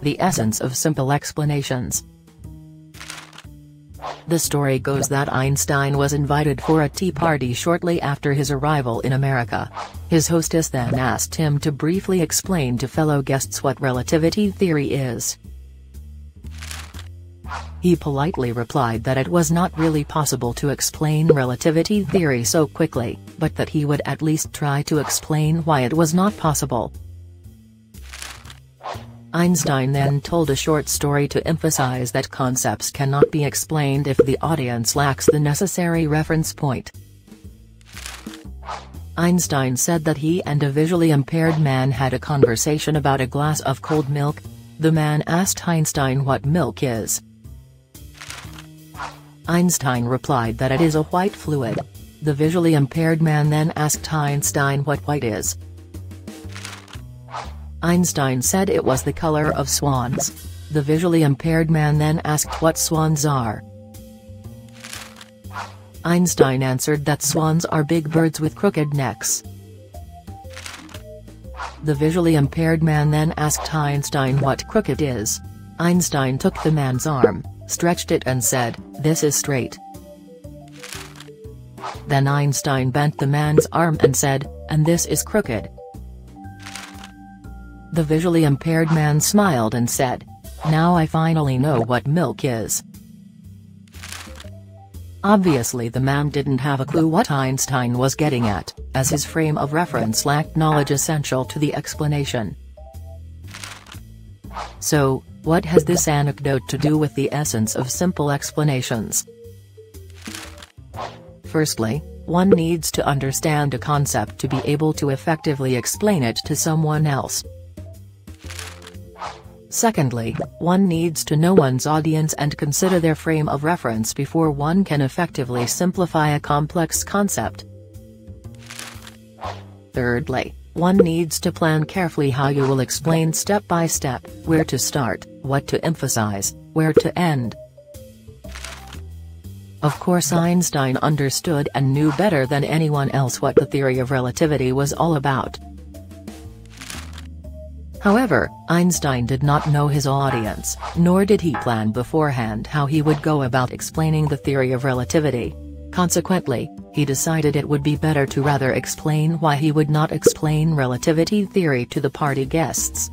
The essence of simple explanations. The story goes that Einstein was invited for a tea party shortly after his arrival in America. His hostess then asked him to briefly explain to fellow guests what relativity theory is. He politely replied that it was not really possible to explain relativity theory so quickly, but that he would at least try to explain why it was not possible. Einstein then told a short story to emphasize that concepts cannot be explained if the audience lacks the necessary reference point. Einstein said that he and a visually impaired man had a conversation about a glass of cold milk. The man asked Einstein what milk is. Einstein replied that it is a white fluid. The visually impaired man then asked Einstein what white is. Einstein said it was the color of swans. The visually impaired man then asked what swans are. Einstein answered that swans are big birds with crooked necks. The visually impaired man then asked Einstein what crooked is. Einstein took the man's arm, stretched it and said, "This is straight." Then Einstein bent the man's arm and said, "And this is crooked." The visually impaired man smiled and said, "Now I finally know what milk is." Obviously the man didn't have a clue what Einstein was getting at, as his frame of reference lacked knowledge essential to the explanation. So, what has this anecdote to do with the essence of simple explanations? Firstly, one needs to understand a concept to be able to effectively explain it to someone else. Secondly, one needs to know one's audience and consider their frame of reference before one can effectively simplify a complex concept. Thirdly, one needs to plan carefully how you will explain step by step, where to start, what to emphasize, where to end. Of course, Einstein understood and knew better than anyone else what the theory of relativity was all about. However, Einstein did not know his audience, nor did he plan beforehand how he would go about explaining the theory of relativity. Consequently, he decided it would be better to rather explain why he would not explain relativity theory to the party guests.